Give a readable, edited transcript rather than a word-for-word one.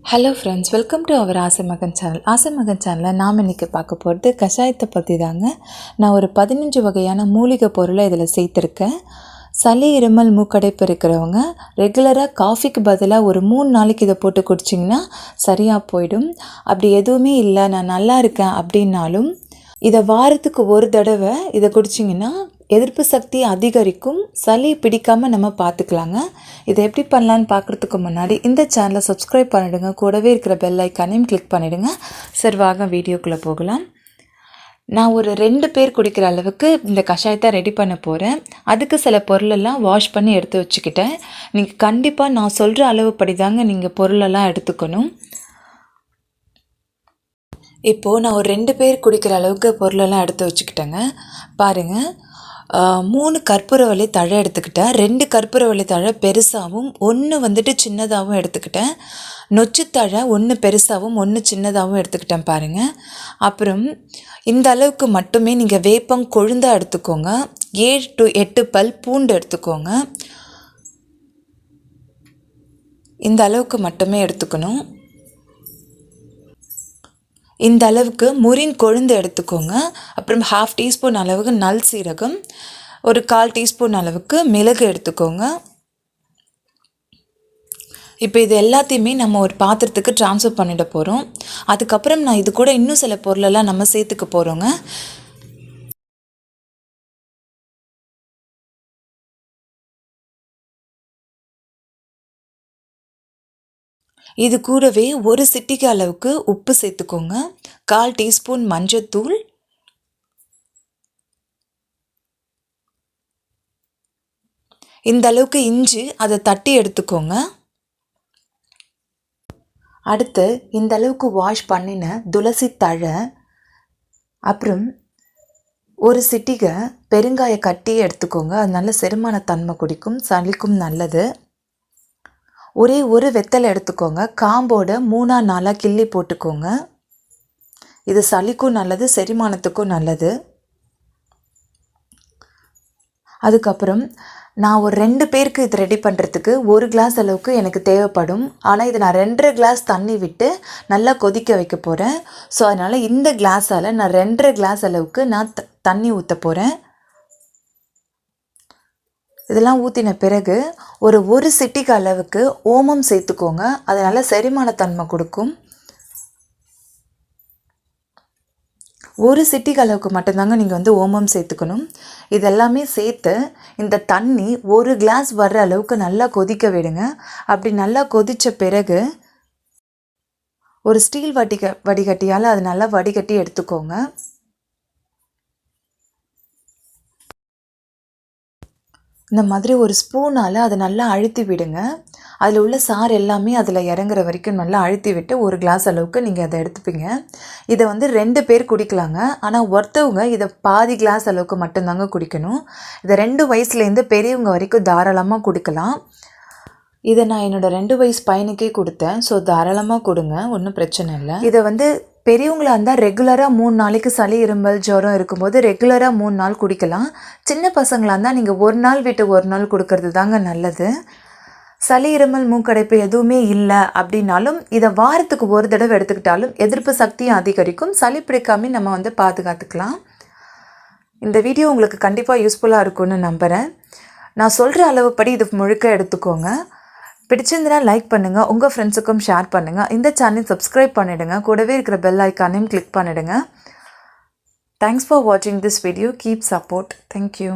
Hello friends, welcome to our Aasaimagan channel. Aasaimagan சேனலில் நாம் இன்றைக்கி பார்க்க போகிறது கஷாயத்தை பற்றி தாங்க. நான் ஒரு 15 வகையான மூலிகை பொருளை இதில் சேர்த்துருக்கேன். சளி, இருமல், மூக்கடைப்பு இருக்கிறவங்க ரெகுலராக காஃபிக்கு பதிலாக ஒரு 3 நாளைக்கு இதை போட்டு குடிச்சிங்கன்னா சரியாக போயிடும். அப்படி எதுவுமே இல்லை, நான் நல்லா இருக்கேன் அப்படின்னாலும் இதை வாரத்துக்கு ஒரு தடவை இதை குடிச்சிங்கன்னா எதிர்ப்பு சக்தி அதிகரிக்கும். சளி பிடிக்காமல் நம்ம பார்த்துக்கலாங்க. இதை எப்படி பண்ணலான்னு பார்க்குறதுக்கு முன்னாடி இந்த சேனலை சப்ஸ்கிரைப் பண்ணிவிடுங்க. கூடவே இருக்கிற பெல் ஐக்கானையும் கிளிக் பண்ணிவிடுங்க. சரி, வாங்க வீடியோக்குள்ளே போகலாம். நான் ஒரு 2 பேர் குடிக்கிற அளவுக்கு இந்த கஷாயத்தை ரெடி பண்ண போகிறேன். அதுக்கு சில பொருளெல்லாம் வாஷ் பண்ணி எடுத்து வச்சுக்கிட்டேன். நீங்கள் கண்டிப்பாக நான் சொல்கிற அளவுப்படி தாங்க நீங்கள் பொருளெல்லாம் எடுத்துக்கணும். இப்போது நான் ஒரு 2 பேர் குடிக்கிற அளவுக்கு பொருளெல்லாம் எடுத்து வச்சுக்கிட்டேங்க. பாருங்கள், 3 கற்பூரவள்ளி தழை எடுத்துக்கிட்டேன். 2 கற்பூரவள்ளி தழை பெருசாகவும் 1 வந்துட்டு சின்னதாகவும் எடுத்துக்கிட்டேன். நொச்சித்தழை 1 பெருசாகவும் 1 சின்னதாகவும் எடுத்துக்கிட்டேன் பாருங்கள். அப்புறம் இந்த அளவுக்கு மட்டுமே நீங்கள் வேப்பம் கொழுந்தாக எடுத்துக்கோங்க. 7 to 8 பல் பூண்டு எடுத்துக்கோங்க. இந்த அளவுக்கு மட்டுமே எடுத்துக்கணும். இந்த அளவுக்கு முரின் கொழுந்து எடுத்துக்கோங்க. அப்புறம் 1/2 டீஸ்பூன் அளவுக்கு நல் சீரகம், ஒரு 1/4 டீஸ்பூன் அளவுக்கு மிளகு எடுத்துக்கோங்க. இப்போ இது எல்லாத்தையுமே நம்ம ஒரு பாத்திரத்துக்கு ட்ரான்ஸ்ஃபர் பண்ணிட போகிறோம். அதுக்கப்புறம் நான் இது கூட இன்னும் சில பொருளெல்லாம் நம்ம சேர்த்துக்க போகிறோங்க. இது கூடவே ஒரு சிட்டிகை அளவுக்கு உப்பு சேர்த்துக்கோங்க. 1/4 டீஸ்பூன் மஞ்சத்தூள், இந்த அளவுக்கு இஞ்சி அதை தட்டி எடுத்துக்கோங்க. அடுத்து இந்த அளவுக்கு வாஷ் பண்ணின துளசி தழை, அப்புறம் ஒரு சிட்டிகை பெருங்காய கட்டி எடுத்துக்கோங்க. அது நல்ல செரிமான தன்மை குடிக்கும், சளிக்கும் நல்லது. ஒரே ஒரு வெத்தலை எடுத்துக்கோங்க. காம்போட 3-4 கிள்ளி போட்டுக்கோங்க. இது சளிக்கும் நல்லது, செரிமானத்துக்கும் நல்லது. அதுக்கப்புறம் நான் ஒரு 2 பேருக்கு இது ரெடி பண்ணுறதுக்கு 1 கிளாஸ் அளவுக்கு எனக்கு தேவைப்படும். ஆனால் இது நான் 2.5 கிளாஸ் தண்ணி விட்டு நல்லா கொதிக்க வைக்க போகிறேன். ஸோ அதனால் இந்த கிளாஸால் நான் 2.5 கிளாஸ் அளவுக்கு நான் தண்ணி ஊற்ற போகிறேன். இதெல்லாம் ஊற்றின பிறகு ஒரு சிட்டிகை அளவுக்கு ஓமம் சேர்த்துக்கோங்க. அதனால் செரிமானத்தன்மை கொடுக்கும். 1 சிட்டிகை அளவுக்கு மட்டும்தாங்க நீங்கள் ஓமம் சேர்த்துக்கணும். இதெல்லாமே சேர்த்து இந்த தண்ணி 1 கிளாஸ் வர்ற அளவுக்கு நல்லா கொதிக்க விடுங்க. அப்படி நல்லா கொதித்த பிறகு ஒரு ஸ்டீல் வடிகட்டியால் அது நல்லா வடிகட்டி எடுத்துக்கோங்க. இந்த மாதிரி ஒரு ஸ்பூனால் அதை நல்லா அழுத்தி விடுங்க. அதில் உள்ள சாறு எல்லாமே அதில் இறங்குற வரைக்கும் நல்லா அழுத்தி விட்டு 1 கிளாஸ் அளவுக்கு நீங்கள் அதை எடுத்துப்பீங்க. இதை 2 பேர் குடிக்கலாங்க. ஆனால் ஒருத்தவங்க இதை பாதி கிளாஸ் அளவுக்கு மட்டும்தாங்க குடிக்கணும். இதை 2 வயசுலேருந்து பெரியவங்க வரைக்கும் தாராளமாக குடிக்கலாம். இதை நான் என்னோடய 2 வயசு பையனுக்கே கொடுத்தேன். ஸோ தாராளமாக கொடுங்க, ஒன்றும் பிரச்சனை இல்லை. இதை பெரியவங்களாக இருந்தால் ரெகுலராக 3 நாளைக்கு சளி, இருமல், ஜுரம் இருக்கும்போது ரெகுலராக 3 நாள் குடிக்கலாம். சின்ன பசங்களாக இருந்தால் நீங்கள் 1 நாள் விட்டு 1 நாள் கொடுக்கறது தாங்க நல்லது. சளி, இருமல், மூக்கடைப்பு எதுவுமே இல்லை அப்படின்னாலும் இதை வாரத்துக்கு ஒரு தடவை எடுத்துக்கிட்டாலும் எதிர்ப்பு சக்தியும் அதிகரிக்கும். சளி பிடிக்காமல் நம்ம பாதுகாத்துக்கலாம். இந்த வீடியோ உங்களுக்கு கண்டிப்பாக யூஸ்ஃபுல்லாக இருக்கும்னு நம்புகிறேன். நான் சொல்கிற அளவுப்படி இது முழுக்க எடுத்துக்கோங்க. பிடிச்சிருந்தா லைக் பண்ணுங்கள், உங்கள் ஃப்ரெண்ட்ஸுக்கும் ஷேர் பண்ணுங்கள். இந்த சேனல் சப்ஸ்கிரைப் பண்ணிவிடுங்க. கூடவே இருக்கிற பெல் ஐக்கானையும் கிளிக் பண்ணிவிடுங்க. தேங்க்ஸ் ஃபார் வாட்சிங் this video. Keep support. Thank you.